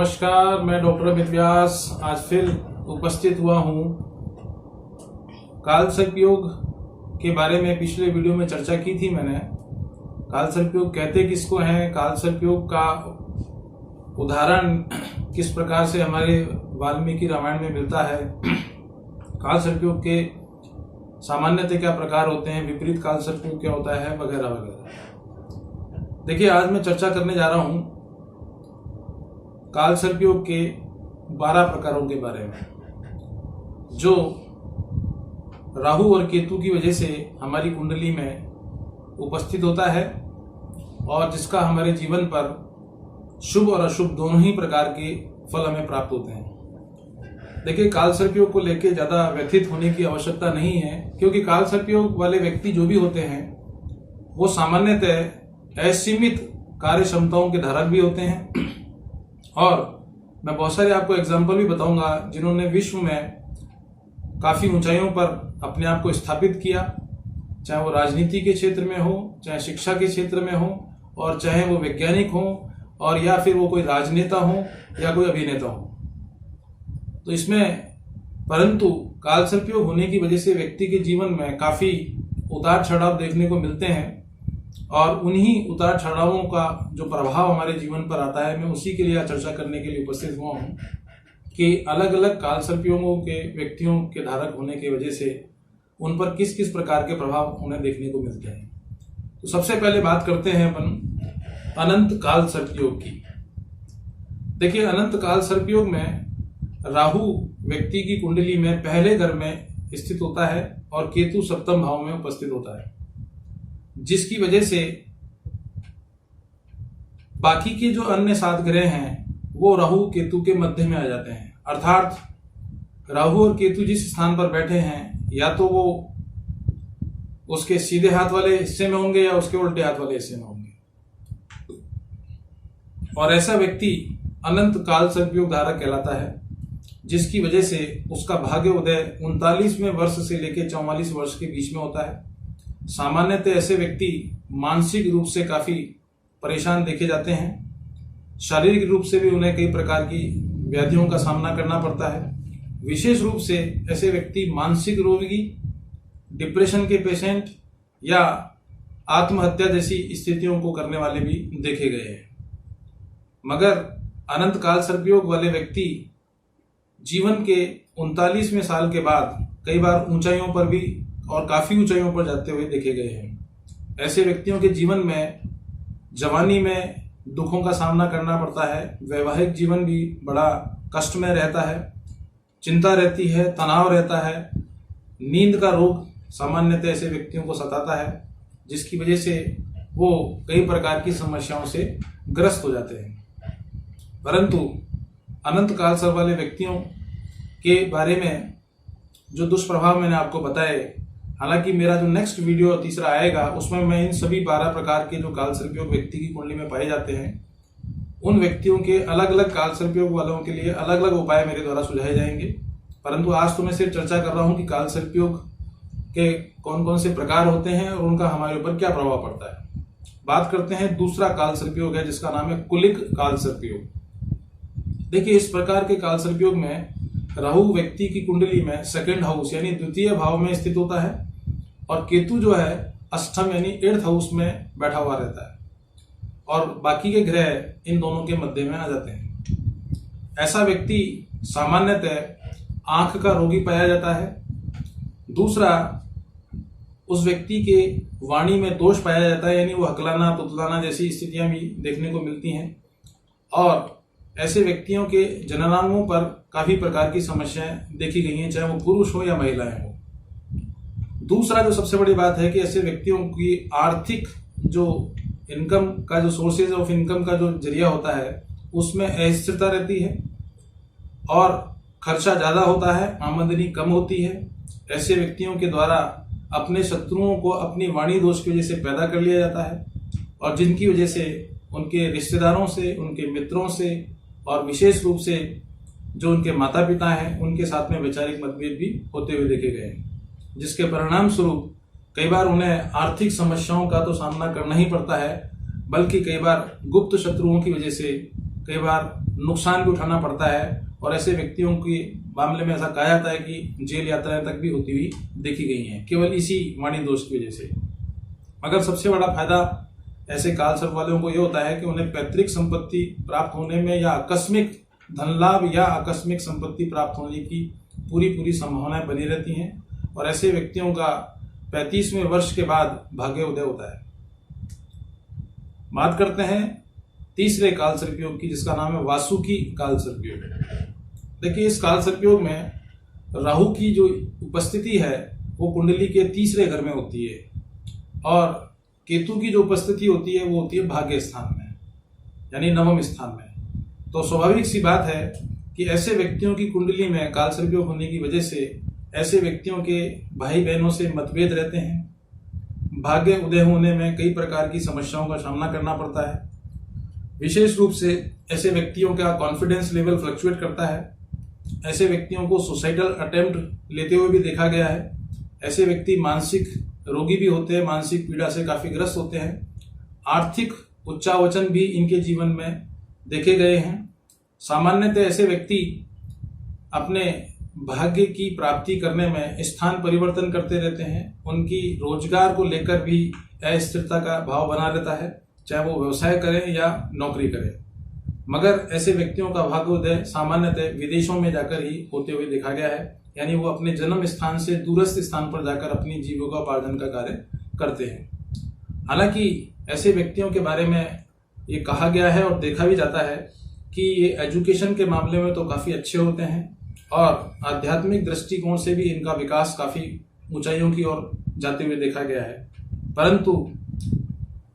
नमस्कार, मैं डॉक्टर अमित व्यास आज फिर उपस्थित हुआ हूँ। कालसर्प योग के बारे में पिछले वीडियो में चर्चा की थी मैंने। कालसर्प योग कहते किसको हैं, कालसर्प योग का उदाहरण किस प्रकार से हमारे वाल्मीकि रामायण में मिलता है, कालसर्प योग के सामान्यतः क्या प्रकार होते हैं, विपरीत कालसर्प योग क्या होता है, वगैरह वगैरह। देखिए, आज मैं चर्चा करने जा रहा हूँ कालसर्प योग के 12 प्रकारों के बारे में, जो राहु और केतु की वजह से हमारी कुंडली में उपस्थित होता है और जिसका हमारे जीवन पर शुभ और अशुभ दोनों ही प्रकार के फल हमें प्राप्त होते हैं। देखिए, कालसर्प योग को लेकर ज्यादा व्यथित होने की आवश्यकता नहीं है, क्योंकि कालसर्प योग वाले व्यक्ति जो भी होते हैं वो सामान्यतः असीमित कार्य क्षमताओं के धारक भी होते हैं। और मैं बहुत सारे आपको एग्जाम्पल भी बताऊंगा जिन्होंने विश्व में काफी ऊंचाइयों पर अपने आप को स्थापित किया, चाहे वो राजनीति के क्षेत्र में हो, चाहे शिक्षा के क्षेत्र में हो, और चाहे वो वैज्ञानिक हो, और या फिर वो कोई राजनेता हो या कोई अभिनेता हो। तो इसमें परंतु कालसर्प योग होने की वजह से व्यक्ति के जीवन में काफी उतार चढ़ाव देखने को मिलते हैं, और उन्हीं उतार चढ़ावों का जो प्रभाव हमारे जीवन पर आता है, मैं उसी के लिए चर्चा करने के लिए उपस्थित हुआ हूँ कि अलग अलग कालसर्प योगों के व्यक्तियों के धारक होने की वजह से उन पर किस किस प्रकार के प्रभाव उन्हें देखने को मिलते हैं। तो सबसे पहले बात करते हैं अपन अनंत कालसर्प योग की। देखिए, अनंत कालसर्प योग में राहु व्यक्ति की कुंडली में पहले घर में स्थित होता है और केतु सप्तम भाव में उपस्थित होता है, जिसकी वजह से बाकी के जो अन्य 7 ग्रह हैं वो राहु केतु के मध्य में आ जाते हैं। अर्थात राहु और केतु जिस स्थान पर बैठे हैं, या तो वो उसके सीधे हाथ वाले हिस्से में होंगे या उसके उल्टे हाथ वाले हिस्से में होंगे, और ऐसा व्यक्ति अनंत कालसर्प योग धारक कहलाता है, जिसकी वजह से उसका भाग्य उदय 39वें वर्ष से लेकर 44 वर्ष के बीच में होता है। सामान्यतः ऐसे व्यक्ति मानसिक रूप से काफी परेशान देखे जाते हैं, शारीरिक रूप से भी उन्हें कई प्रकार की व्याधियों का सामना करना पड़ता है। विशेष रूप से ऐसे व्यक्ति मानसिक रोगी, डिप्रेशन के पेशेंट या आत्महत्या जैसी स्थितियों को करने वाले भी देखे गए हैं। मगर अनंत कालसर्प योग वाले व्यक्ति जीवन के 39वें साल के बाद कई बार ऊंचाइयों पर भी और काफी ऊंचाइयों पर जाते हुए देखे गए हैं। ऐसे व्यक्तियों के जीवन में जवानी में दुखों का सामना करना पड़ता है, वैवाहिक जीवन भी बड़ा कष्ट में रहता है, चिंता रहती है, तनाव रहता है, नींद का रोग सामान्यतः ऐसे व्यक्तियों को सताता है, जिसकी वजह से वो कई प्रकार की समस्याओं से ग्रस्त हो जाते हैं। परंतु अनंत कालसर्प वाले व्यक्तियों के बारे में जो दुष्प्रभाव मैंने आपको बताए, हालांकि मेरा जो नेक्स्ट वीडियो तीसरा आएगा उसमें मैं इन सभी 12 प्रकार के जो कालसर्प योग व्यक्ति की कुंडली में पाए जाते हैं, उन व्यक्तियों के अलग अलग कालसर्प योग वालों के लिए अलग अलग उपाय मेरे द्वारा सुझाए जाएंगे। परंतु आज तो मैं सिर्फ चर्चा कर रहा हूं कि कालसर्प योग के कौन कौन से प्रकार होते हैं और उनका हमारे ऊपर क्या प्रभाव पड़ता है। बात करते हैं दूसरा कालसर्प योग है, जिसका नाम है कुलिक कालसर्प योग। देखिए, इस प्रकार के कालसर्प योग में राहु व्यक्ति की कुंडली में सेकंड हाउस यानी द्वितीय भाव में स्थित होता है, और केतु जो है अष्टम यानी 8th हाउस में बैठा हुआ रहता है, और बाकी के ग्रह इन दोनों के मध्य में आ जाते हैं। ऐसा व्यक्ति सामान्यतः आंख का रोगी पाया जाता है। दूसरा, उस व्यक्ति के वाणी में दोष पाया जाता है, यानी वो हकलाना तुतलाना जैसी स्थितियां भी देखने को मिलती हैं, और ऐसे व्यक्तियों के जननांगों पर काफी प्रकार की समस्याएं देखी गई हैं, चाहे वो पुरुष हो या महिलाएं हो। दूसरा जो सबसे बड़ी बात है कि ऐसे व्यक्तियों की आर्थिक जो इनकम का जो सोर्सेज ऑफ इनकम का जो जरिया होता है उसमें अस्थिरता रहती है, और खर्चा ज्यादा होता है, आमदनी कम होती है। ऐसे व्यक्तियों के द्वारा अपने शत्रुओं को अपनी वाणी दोष की वजह से पैदा कर लिया जाता है, और जिनकी वजह से उनके रिश्तेदारों से, उनके मित्रों से, और विशेष रूप से जो उनके माता पिता हैं उनके साथ में वैचारिक मतभेद भी होते हुए देखे गए हैं, जिसके परिणाम स्वरूप कई बार उन्हें आर्थिक समस्याओं का तो सामना करना ही पड़ता है, बल्कि कई बार गुप्त शत्रुओं की वजह से कई बार नुकसान भी उठाना पड़ता है और ऐसे व्यक्तियों के मामले में ऐसा कहा जाता है कि जेल यात्राएं तक भी होती हुई देखी गई हैं केवल इसी वाणी दोष की वजह से। मगर सबसे बड़ा फायदा ऐसे काल सर्प वालों को ये होता है कि उन्हें पैतृक संपत्ति प्राप्त होने में या आकस्मिक धन लाभ या आकस्मिक संपत्ति प्राप्त होने की पूरी संभावनाएं बनी रहती हैं और ऐसे व्यक्तियों का 35वें वर्ष के बाद भाग्य उदय होता है। बात करते हैं तीसरे काल सर्प योग की, जिसका नाम है वासुकी काल सर्प योग। देखिए, इस काल सर्प योग में राहु की जो उपस्थिति है वो कुंडली के तीसरे घर में होती है और केतु की जो उपस्थिति होती है वो होती है भाग्य स्थान में, यानी नवम स्थान में। तो स्वाभाविक सी बात है कि ऐसे व्यक्तियों की कुंडली में काल सर्प योग होने की वजह से ऐसे व्यक्तियों के भाई बहनों से मतभेद रहते हैं। भाग्य उदय होने में कई प्रकार की समस्याओं का सामना करना पड़ता है। विशेष रूप से ऐसे व्यक्तियों का कॉन्फिडेंस लेवल फ्लक्चुएट करता है। ऐसे व्यक्तियों को सुसाइडल अटेम्प्ट लेते हुए भी देखा गया है। ऐसे व्यक्ति मानसिक रोगी भी होते हैं, मानसिक पीड़ा से काफी ग्रस्त होते हैं। आर्थिक उच्चावचन भी इनके जीवन में देखे गए हैं। सामान्यतः ऐसे व्यक्ति अपने भाग्य की प्राप्ति करने में स्थान परिवर्तन करते रहते हैं। उनकी रोजगार को लेकर भी अस्थिरता का भाव बना रहता है, चाहे वो व्यवसाय करें या नौकरी करें। मगर ऐसे व्यक्तियों का भाग्योदय सामान्यतः विदेशों में जाकर ही होते हुए देखा गया है, यानी वो अपने जन्म स्थान से दूरस्थ स्थान पर जाकर अपनी जीविकोपार्जन का कार्य करते हैं। हालांकि ऐसे व्यक्तियों के बारे में ये कहा गया है और देखा भी जाता है कि ये एजुकेशन के मामले में तो काफी अच्छे होते हैं और आध्यात्मिक दृष्टिकोण से भी इनका विकास काफी ऊंचाइयों की ओर जाते हुए देखा गया है। परंतु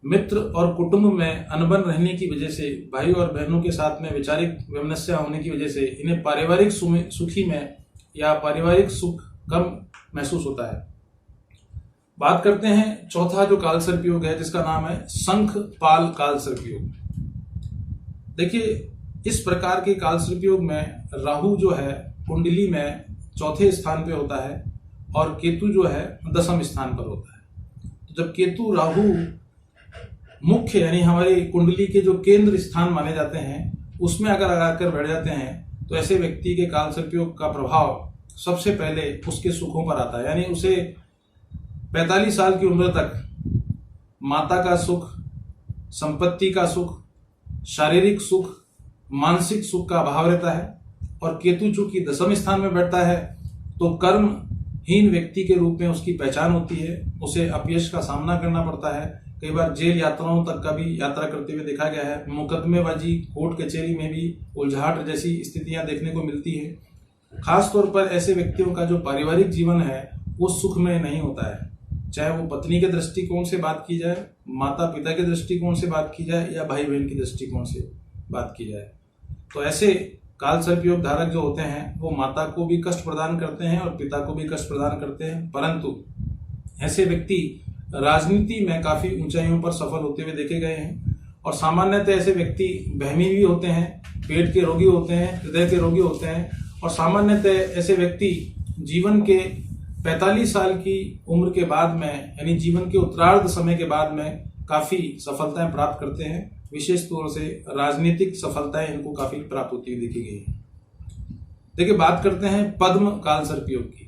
मित्र और कुटुंब में अनबन रहने की वजह से, भाई और बहनों के साथ में वैचारिक वैमनस्य होने की वजह से इन्हें पारिवारिक सुखी में या पारिवारिक सुख कम महसूस होता है। बात करते हैं चौथा जो काल सर्प योग है, जिसका नाम है शंख पाल काल सर्प योग। देखिए, इस प्रकार के काल सर्प योग में राहु जो है कुंडली में चौथे स्थान पे होता है और केतु जो है 10वें स्थान पर होता है। तो जब केतु राहु मुख्य यानी हमारी कुंडली के जो केंद्र स्थान माने जाते हैं उसमें अगर आकर बैठ जाते हैं तो ऐसे व्यक्ति के काल सर्प योग का प्रभाव सबसे पहले उसके सुखों पर आता है। यानी उसे 45 साल की उम्र तक माता का सुख, संपत्ति का सुख, शारीरिक सुख, मानसिक सुख का अभाव रहता है। और केतु चूंकि 10वें स्थान में बैठता है तो कर्महीन व्यक्ति के रूप में उसकी पहचान होती है। उसे अपयश का सामना करना पड़ता है। कई बार जेल यात्राओं तक का भी यात्रा करते हुए देखा गया है। मुकदमेबाजी, कोर्ट कचहरी में भी उलझाहट जैसी स्थितियां देखने को मिलती है। खासतौर पर ऐसे व्यक्तियों का जो पारिवारिक जीवन है वो सुखमय नहीं होता है, चाहे वो पत्नी के दृष्टिकोण से बात की जाए, माता पिता के दृष्टिकोण से बात की जाए या भाई बहन की दृष्टिकोण से बात की जाए। तो ऐसे काल सर्प योग धारक जो होते हैं वो माता को भी कष्ट प्रदान करते हैं और पिता को भी कष्ट प्रदान करते हैं। परंतु ऐसे व्यक्ति राजनीति में काफी ऊंचाइयों पर सफल होते हुए देखे गए हैं। और सामान्यतः ऐसे व्यक्ति बहमी भी होते हैं, पेट के रोगी होते हैं, हृदय के रोगी होते हैं। और सामान्यतः ऐसे व्यक्ति जीवन के 45 साल की उम्र के बाद में, यानी जीवन के उत्तरार्ध समय के बाद में काफी सफलताएं प्राप्त करते हैं। विशेष तौर से राजनीतिक सफलताएं इनको काफी प्राप्त होती हुई देखी गई है। देखिए, बात करते हैं पद्म काल सर्प योग की।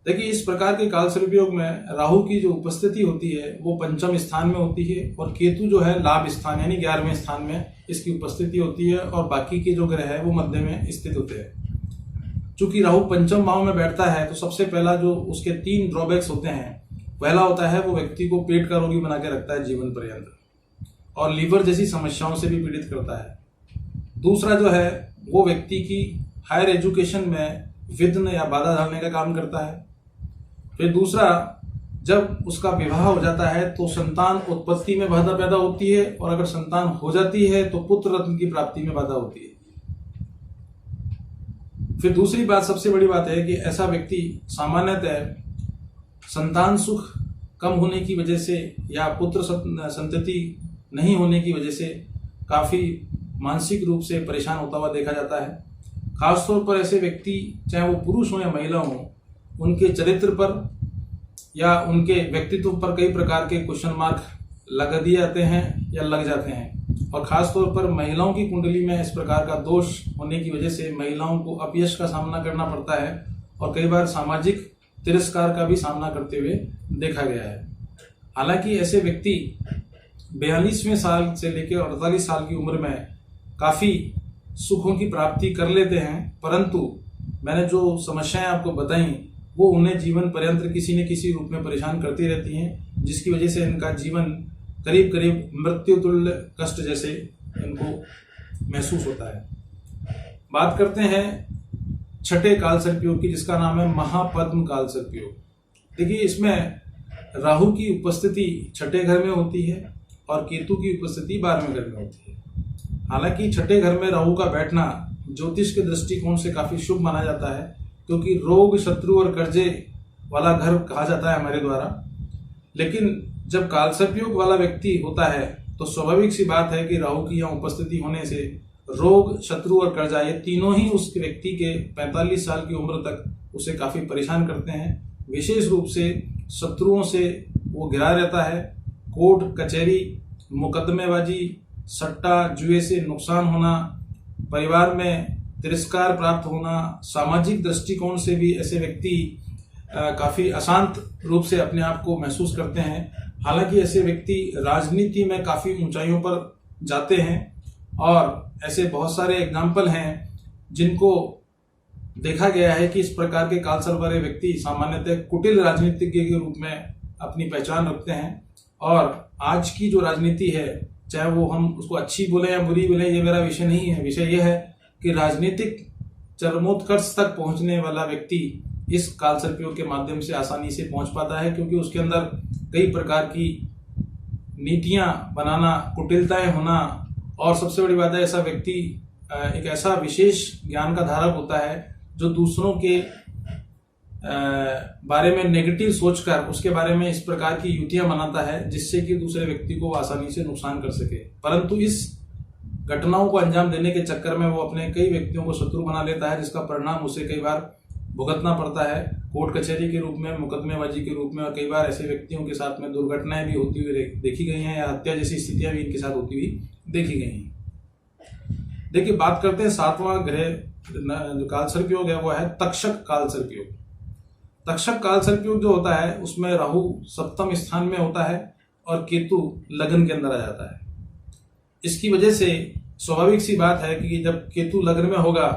देखिए, इस प्रकार के काल सर्प योग में राहु की जो उपस्थिति होती है वो 5वें स्थान में होती है और केतु जो है लाभ स्थान यानी 11वें स्थान में इसकी उपस्थिति होती है और बाकी के जो ग्रह है वो मध्य में स्थित होते हैं। चूंकि राहु 5वें भाव में बैठता है तो सबसे पहला जो उसके 3 ड्रॉबैक्स होते हैं, पहला होता है वो व्यक्ति को पेट का रोगी बना के रखता है जीवन पर्यंत और लीवर जैसी समस्याओं से भी पीड़ित करता है। दूसरा जो है वो व्यक्ति की हायर एजुकेशन में विघ्न या बाधा डालने का काम करता है। फिर दूसरा, जब उसका विवाह हो जाता है तो संतान उत्पत्ति में बाधा पैदा होती है और अगर संतान हो जाती है तो पुत्र रत्न की प्राप्ति में बाधा होती है। फिर दूसरी बात, सबसे बड़ी बात है कि ऐसा व्यक्ति सामान्यतः संतान सुख कम होने की वजह से या पुत्र संतति नहीं होने की वजह से काफी मानसिक रूप से परेशान होता हुआ देखा जाता है। खासतौर पर ऐसे व्यक्ति, चाहे वो पुरुष हो या महिला हो, उनके चरित्र पर या उनके व्यक्तित्व पर कई प्रकार के क्वेश्चन मार्क लगा दिए जाते हैं या लग जाते हैं। और खास तौर पर महिलाओं की कुंडली में इस प्रकार का दोष होने की वजह से महिलाओं को अपयश का सामना करना पड़ता है और कई बार सामाजिक तिरस्कार का भी सामना करते हुए देखा गया है। हालांकि ऐसे व्यक्ति 42वें साल से लेकर 48 साल की उम्र में काफी सुखों की प्राप्ति कर लेते हैं, परंतु मैंने जो समस्याएं आपको बताई वो उन्हें जीवन पर्यंत किसी न किसी रूप में परेशान करती रहती हैं, जिसकी वजह से इनका जीवन करीब करीब मृत्यु तुल्य कष्ट जैसे इनको महसूस होता है। बात करते हैं छठे काल सर्प योग की, जिसका नाम है महापद्म काल सर्प योग। देखिए, इसमें राहु की उपस्थिति छठे घर में होती है और केतु की उपस्थिति 12वें घर में होती है। हालांकि छठे घर में राहु का बैठना ज्योतिष के दृष्टिकोण से काफी शुभ माना जाता है, क्योंकि रोग, शत्रु और कर्जे वाला घर कहा जाता है हमारे द्वारा। लेकिन जब काल सर्प योग वाला व्यक्ति होता है तो स्वाभाविक सी बात है कि राहु की यहाँ उपस्थिति होने से रोग, शत्रु और कर्जा ये तीनों ही उस व्यक्ति के 45 साल की उम्र तक उसे काफी परेशान करते हैं। विशेष रूप से शत्रुओं से वो घिरा रहता है। कोर्ट कचहरी, मुकदमेबाजी, सट्टा जुए से नुकसान होना, परिवार में तिरस्कार प्राप्त होना, सामाजिक दृष्टिकोण से भी ऐसे व्यक्ति काफी अशांत रूप से अपने आप को महसूस करते हैं। हालांकि ऐसे व्यक्ति राजनीति में काफी ऊंचाइयों पर जाते हैं और ऐसे बहुत सारे एग्जाम्पल हैं जिनको देखा गया है कि इस प्रकार के काल सर्प वाले व्यक्ति सामान्यतः कुटिल राजनीतिज्ञ के रूप में अपनी पहचान रखते हैं। और आज की जो राजनीति है, चाहे वो हम उसको अच्छी बोले या बुरी बोले, ये मेरा विषय नहीं है। विषय यह है कि राजनीतिक चरमोत्कर्ष तक पहुंचने वाला व्यक्ति इस काल सर्प योग के माध्यम से आसानी से पहुंच पाता है, क्योंकि उसके अंदर कई प्रकार की नीतियां बनाना, कुटिलताएं होना और सबसे बड़ी बात है ऐसा व्यक्ति एक ऐसा विशेष ज्ञान का धारक होता है जो दूसरों के बारे में नेगेटिव सोचकर उसके बारे में इस प्रकार की युतियां बनाता है जिससे कि दूसरे व्यक्ति को आसानी से नुकसान कर सके। परंतु इस घटनाओं को अंजाम देने के चक्कर में वो अपने कई व्यक्तियों को शत्रु बना लेता है, जिसका परिणाम उसे कई बार भुगतना पड़ता है, कोर्ट कचहरी के रूप में, मुकदमेबाजी के रूप में। और कई बार ऐसे व्यक्तियों के साथ में दुर्घटनाएं भी होती हुई देखी गई हैं या हत्या जैसी स्थितियां भी इनके साथ होती हुई देखी गई हैं। देखिए, बात करते हैं 7वां ग्रह जो काल सर्प योग है वो है तक्षक काल सर्प योग। तक्षक काल सर्प योग जो होता है उसमें राहु 7वें स्थान में होता है और केतु लगन के अंदर आ जाता है। इसकी वजह से स्वाभाविक सी बात है कि जब केतु लगन में होगा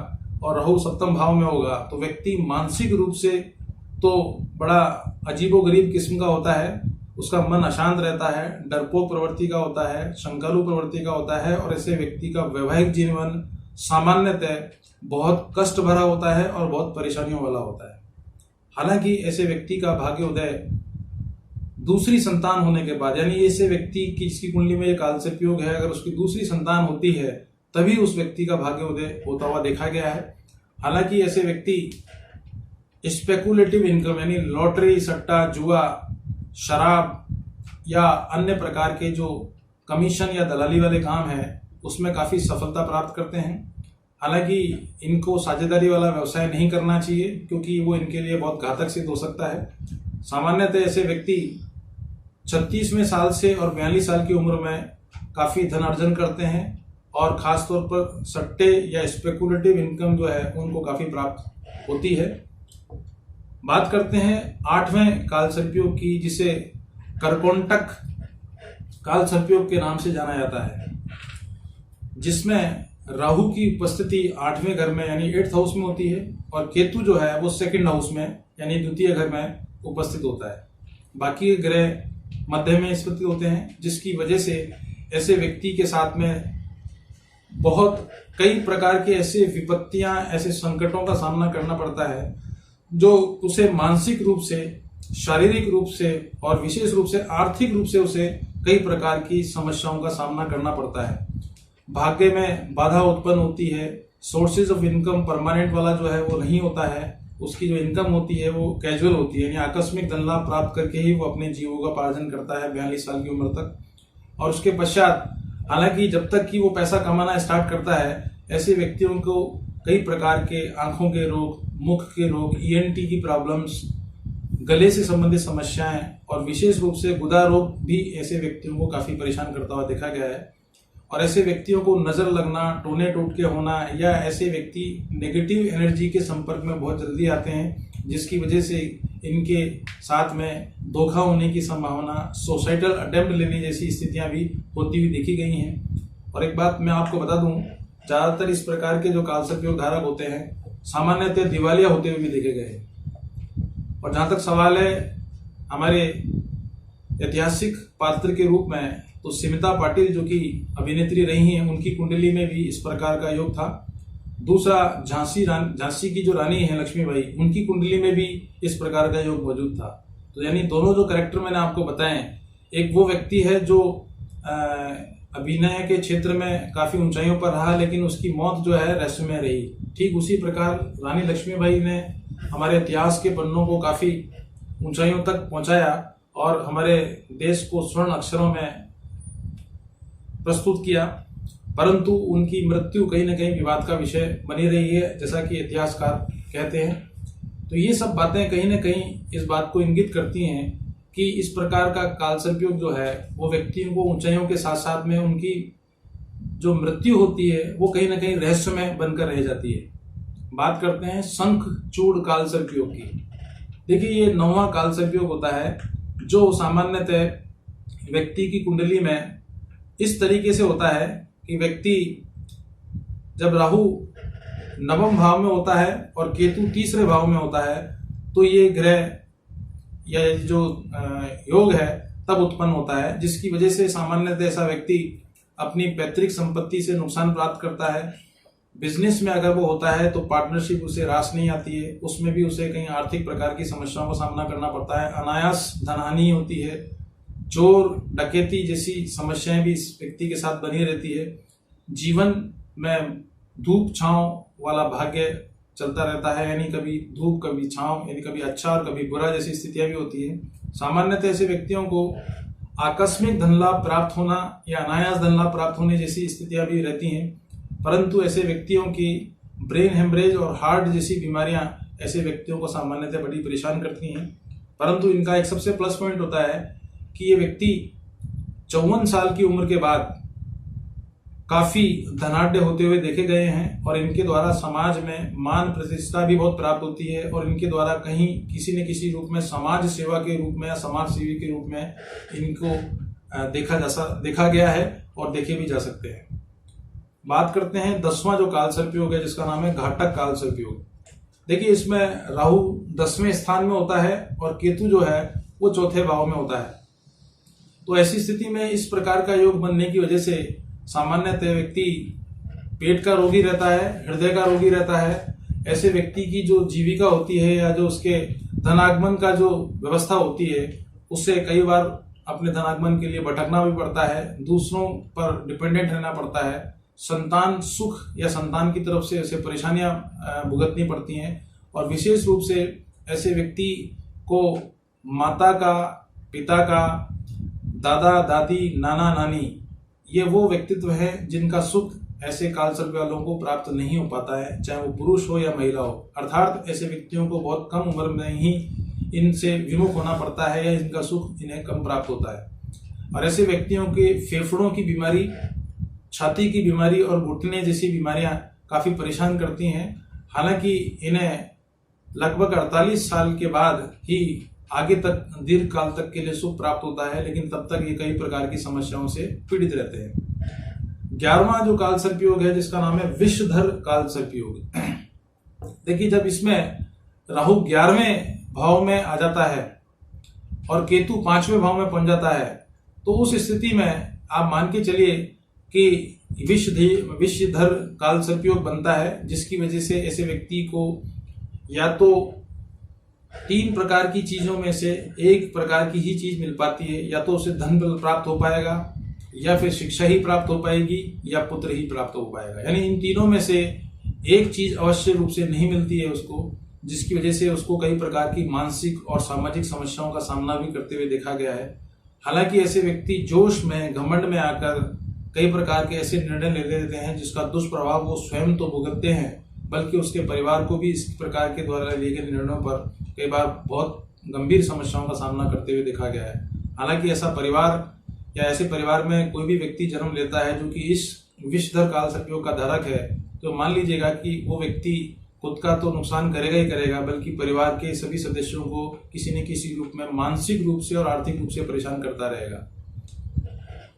और राहु 7वें भाव में होगा तो व्यक्ति मानसिक रूप से तो बड़ा अजीबोगरीब किस्म का होता है। उसका मन अशांत रहता है, डरपोक प्रवृत्ति का होता है, शंकालु प्रवृत्ति का होता है और ऐसे व्यक्ति का वैवाहिक जीवन सामान्यतः बहुत कष्ट भरा होता है और बहुत परेशानियों वाला होता है। हालांकि ऐसे व्यक्ति का भाग्य उदय दूसरी संतान होने के बाद, यानी ऐसे व्यक्ति की जिसकी कुंडली में ये काल सर्प योग है, अगर उसकी दूसरी संतान होती है तभी उस व्यक्ति का भाग्य उदय होता हुआ देखा गया है। हालांकि ऐसे व्यक्ति स्पेकुलेटिव इनकम यानी लॉटरी, सट्टा, जुआ, शराब या अन्य प्रकार के जो कमीशन या दलाली वाले काम हैं उसमें काफी सफलता प्राप्त करते हैं। हालांकि इनको साझेदारी वाला व्यवसाय नहीं करना चाहिए क्योंकि वो इनके लिए बहुत घातक सिद्ध हो सकता है। सामान्यतः ऐसे व्यक्ति 36वें साल से और 42 साल की उम्र में काफी धन अर्जन करते हैं और खासतौर पर सट्टे या स्पेकुलेटिव इनकम जो है उनको काफी प्राप्त होती है। बात करते हैं 8वें काल सर्प योग की, जिसे करकोटक काल सर्प योग के नाम से जाना जाता है, जिसमें राहु की उपस्थिति 8वें घर में यानी 8th हाउस में होती है और केतु जो है वो 2nd हाउस में यानी द्वितीय घर में उपस्थित होता है। बाकी ग्रह मध्य में स्थित होते हैं, जिसकी वजह से ऐसे व्यक्ति के साथ में बहुत कई प्रकार के ऐसे विपत्तियां, ऐसे संकटों का सामना करना पड़ता है जो उसे मानसिक रूप से, शारीरिक रूप से और विशेष रूप से आर्थिक रूप से उसे कई प्रकार की समस्याओं का सामना करना पड़ता है। भाग्य में बाधा उत्पन्न होती है, सोर्सेज ऑफ इनकम परमानेंट वाला जो है वो नहीं होता है, उसकी जो इनकम होती है वो कैजुअल होती है, यानी आकस्मिक धन लाभ प्राप्त करके ही वो अपने जीविकोपार्जन करता है 42 साल की उम्र तक। और उसके पश्चात हालांकि जब तक कि वो पैसा कमाना स्टार्ट करता है, ऐसे व्यक्तियों को कई प्रकार के आंखों के रोग, मुख के रोग, ENT की प्रॉब्लम्स, गले से संबंधित समस्याएं और विशेष रूप से गुदा रोग भी ऐसे व्यक्तियों को काफी परेशान करता हुआ देखा गया है। और ऐसे व्यक्तियों को नजर लगना, टोने टोटके होना, या ऐसे व्यक्ति नेगेटिव एनर्जी के संपर्क में बहुत जल्दी आते हैं, जिसकी वजह से इनके साथ में धोखा होने की संभावना, सोसाइटल अटेम्प्ट लेने जैसी स्थितियां भी होती हुई देखी गई हैं। और एक बात मैं आपको बता दूं, ज्यादातर इस प्रकार के जो कालसर्प योग धारक होते हैं सामान्यतः दिवालिया होते हुए भी देखे गए हैं। और जहां तक सवाल है हमारे ऐतिहासिक पात्र के रूप में, तो स्मिता पाटिल जो कि अभिनेत्री रही हैं, उनकी कुंडली में भी इस प्रकार का योग था। दूसरा, झांसी की जो रानी है लक्ष्मीबाई, उनकी कुंडली में भी इस प्रकार का योग मौजूद था। तो यानी दोनों जो कैरेक्टर मैंने आपको बताए, एक वो व्यक्ति है जो अभिनय के क्षेत्र में काफी ऊंचाइयों पर रहा, लेकिन उसकी मौत जो है रहस्यमय रही। ठीक उसी प्रकार रानी लक्ष्मीबाई ने हमारे इतिहास के पन्नों को काफी ऊंचाइयों तक पहुंचाया और हमारे देश को स्वर्ण अक्षरों में प्रस्तुत किया, परंतु उनकी मृत्यु कहीं न कहीं विवाद का विषय बनी रही है, जैसा कि इतिहासकार कहते हैं। तो ये सब बातें कहीं न कहीं इस बात को इंगित करती हैं कि इस प्रकार का कालसर्प योग जो है वो व्यक्तियों को ऊंचाइयों के साथ साथ में उनकी जो मृत्यु होती है वो कहीं न कहीं रहस्यमय बनकर रह जाती है। बात करते हैं शंख चूड़ कालसर्प योग की। देखिए, ये 9वां कालसर्प योग होता है जो सामान्यतः व्यक्ति की कुंडली में इस तरीके से होता है कि व्यक्ति जब राहु 9वें भाव में होता है और केतु 3रे भाव में होता है, तो ये ग्रह या जो योग है तब उत्पन्न होता है, जिसकी वजह से सामान्यतः ऐसा व्यक्ति अपनी पैतृक संपत्ति से नुकसान प्राप्त करता है। बिजनेस में अगर वो होता है तो पार्टनरशिप उसे रास नहीं आती है, उसमें भी उसे कहीं आर्थिक प्रकार की समस्याओं का सामना करना पड़ता है, अनायास धनहानि होती है, चोर डकैती जैसी समस्याएं भी इस व्यक्ति के साथ बनी रहती है। जीवन में धूप छांव वाला भाग्य चलता रहता है, यानी कभी धूप कभी छांव, यानी कभी अच्छा और कभी बुरा जैसी स्थितियां भी होती है। सामान्यतः ऐसे व्यक्तियों को आकस्मिक धन लाभ प्राप्त होना या अनायास धन लाभ प्राप्त होने जैसी स्थितियां भी रहती हैं, परंतु ऐसे व्यक्तियों की ब्रेन हेमरेज और हार्ट जैसी बीमारियां ऐसे व्यक्तियों को सामान्यतः बड़ी परेशान करती हैं। परंतु इनका एक सबसे प्लस पॉइंट होता है कि ये व्यक्ति 54 साल की उम्र के बाद काफी धनाढ्य होते हुए देखे गए हैं और इनके द्वारा समाज में मान प्रतिष्ठा भी बहुत प्राप्त होती है और इनके द्वारा कहीं किसी न किसी रूप में समाज सेवा के रूप में या समाज सेवी के रूप में इनको देखा गया है और देखे भी जा सकते हैं। बात करते हैं 10वां जो कालसर्प योग है, जिसका नाम है घाटक कालसर्प योग। देखिए, इसमें राहु 10वें स्थान में होता है और केतु जो है वो 4थे भाव में होता है। तो ऐसी स्थिति में इस प्रकार का योग बनने की वजह से सामान्यतः व्यक्ति पेट का रोगी रहता है, हृदय का रोगी रहता है। ऐसे व्यक्ति की जो जीविका होती है या जो उसके धनागमन का जो व्यवस्था होती है, उससे कई बार अपने धनागमन के लिए भटकना भी पड़ता है, दूसरों पर डिपेंडेंट रहना पड़ता है, संतान सुख या संतान की तरफ से ऐसे परेशानियां भुगतनी पड़ती हैं। और विशेष रूप से ऐसे व्यक्ति को माता का, पिता का, दादा दादी, नाना नानी, ये वो व्यक्तित्व है जिनका सुख ऐसे कालसर्प वालों को प्राप्त नहीं हो पाता है, चाहे वो पुरुष हो या महिला हो। अर्थात ऐसे व्यक्तियों को बहुत कम उम्र में ही इनसे विमुख होना पड़ता है या इनका सुख इन्हें कम प्राप्त होता है। और ऐसे व्यक्तियों के फेफड़ों की बीमारी, छाती की बीमारी और घुटने जैसी बीमारियां काफी परेशान करती हैं। हालांकि इन्हें लगभग 48 साल के बाद ही आगे तक दीर्घ काल तक के लिए सुख प्राप्त होता है, लेकिन तब तक ये कई प्रकार की समस्याओं से पीड़ित रहते हैं। 11वां जो कालसर्प योग है, जिसका नाम है विषधर कालसर्प योग। देखिए, जब इसमें राहु 11वें भाव में आ जाता है और केतु 5वें भाव में पहुंच जाता है, तो उस स्थिति में आप मान के चलिए कि विषधर कालसर्प योग बनता है, जिसकी वजह से ऐसे व्यक्ति को या तो 3 प्रकार की चीजों में से एक प्रकार की ही चीज मिल पाती है, या तो उसे धन प्राप्त हो पाएगा, या फिर शिक्षा ही प्राप्त हो पाएगी, या पुत्र ही प्राप्त हो पाएगा। यानी इन तीनों में से एक चीज अवश्य रूप से नहीं मिलती है उसको, जिसकी वजह से उसको कई प्रकार की मानसिक और सामाजिक समस्याओं का सामना भी करते हुए देखा गया है। हालांकि ऐसे व्यक्ति जोश में, घमंड में आकर कई प्रकार के ऐसे निर्णय ले लेते हैं जिसका दुष्प्रभाव वो स्वयं तो भुगतते हैं, बल्कि उसके परिवार को भी इस प्रकार के द्वारा लिए गए निर्णयों पर कई बार बहुत गंभीर समस्याओं का सामना करते हुए देखा गया है। हालांकि ऐसा परिवार या ऐसे परिवार में कोई भी व्यक्ति जन्म लेता है जो कि इस विषधर काल सर्पयोग का धारक है, तो मान लीजिएगा कि वो व्यक्ति खुद का तो नुकसान करेगा ही करेगा, बल्कि परिवार के सभी सदस्यों को किसी न किसी रूप में मानसिक रूप से और आर्थिक रूप से परेशान करता रहेगा।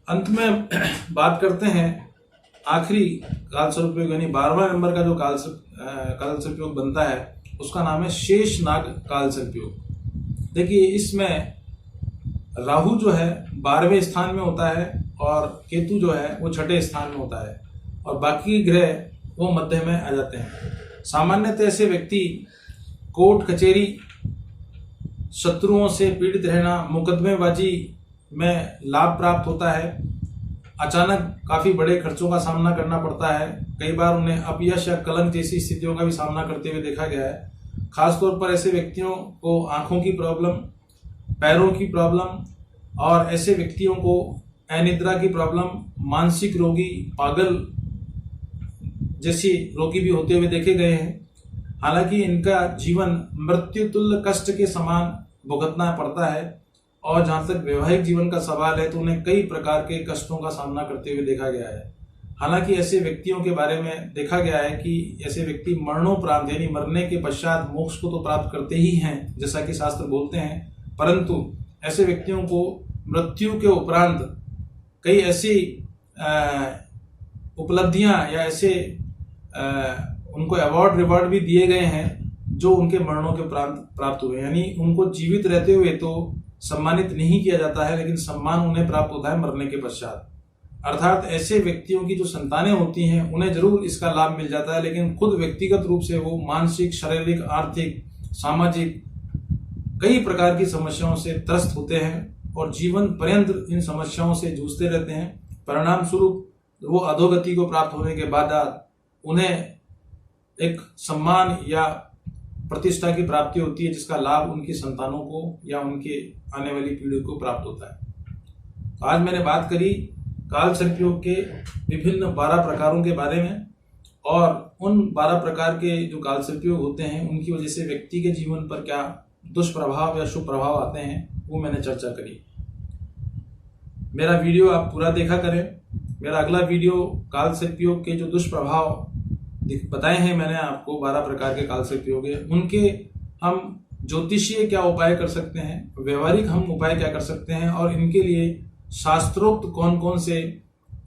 अंत में बात करते हैं आखिरी काल सर्पयोग यानी 12वां नंबर का जो काल सर्पयोग बनता है, उसका नाम है शेष नाग काल सर्पयोग। देखिए, इसमें राहु जो है 12वें स्थान में होता है और केतु जो है वो 6ठे स्थान में होता है और बाकी ग्रह वो मध्य में आ जाते हैं। सामान्यतः ऐसे व्यक्ति कोर्ट कचहरी, शत्रुओं से पीड़ित रहना, मुकदमेबाजी में लाभ प्राप्त होता है, अचानक काफी बड़े खर्चों का सामना करना पड़ता है, कई बार उन्हें अपयश या कलंक जैसी स्थितियों का भी सामना करते हुए देखा गया है। खासतौर पर ऐसे व्यक्तियों को आंखों की प्रॉब्लम, पैरों की प्रॉब्लम और ऐसे व्यक्तियों को अनिद्रा की प्रॉब्लम, मानसिक रोगी, पागल जैसी रोगी भी होते हुए देखे गए हैं। हालांकि इनका जीवन मृत्यु तुल्य कष्ट के समान भुगतना पड़ता है और जहां तक वैवाहिक जीवन का सवाल है तो उन्हें कई प्रकार के कष्टों का सामना करते हुए देखा गया है। हालांकि ऐसे व्यक्तियों के बारे में देखा गया है कि ऐसे व्यक्ति मरणोपरांत यानी मरने के पश्चात मोक्ष को तो प्राप्त करते ही हैं, जैसा कि शास्त्र बोलते हैं, परंतु ऐसे व्यक्तियों को मृत्यु के उपरांत कई ऐसी उपलब्धियां या ऐसे उनको अवार्ड रिवार्ड भी दिए गए हैं जो उनके मरणों के उपरांत प्राप्त हुए। यानी उनको जीवित रहते हुए तो सम्मानित नहीं किया जाता है, लेकिन सम्मान उन्हें प्राप्त होता है मरने के पश्चात। अर्थात ऐसे व्यक्तियों की जो संतानें होती हैं उन्हें जरूर इसका लाभ मिल जाता है, लेकिन खुद व्यक्तिगत रूप से वो मानसिक, शारीरिक, आर्थिक, सामाजिक कई प्रकार की समस्याओं से त्रस्त होते हैं और जीवन पर्यंत इन समस्याओं से जूझते रहते हैं। परिणाम स्वरूप वो अधोगति को प्राप्त होने के बाद उन्हें एक सम्मान या प्रतिष्ठा की प्राप्ति होती है, जिसका लाभ उनकी संतानों को या उनके आने वाली पीढ़ी को प्राप्त होता है। तो आज मैंने बात करी काल सर्पयोग के विभिन्न 12 प्रकारों के बारे में और उन 12 प्रकार के जो काल सर्पयोग होते हैं उनकी वजह से व्यक्ति के जीवन पर क्या दुष्प्रभाव या शुभ प्रभाव आते हैं वो मैंने चर्चा करी। मेरा वीडियो आप पूरा देखा करें। मेरा अगला वीडियो काल सर्पयोग के जो दुष्प्रभाव बताए हैं मैंने आपको, 12 प्रकार के काल सर्पयोग है, उनके हम ज्योतिषीय क्या उपाय कर सकते हैं, व्यवहारिक हम उपाय क्या कर सकते हैं और इनके लिए शास्त्रोक्त कौन कौन से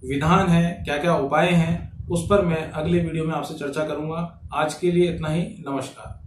विधान हैं, क्या क्या उपाय हैं, उस पर मैं अगले वीडियो में आपसे चर्चा करूंगा। आज के लिए इतना ही। नमस्कार।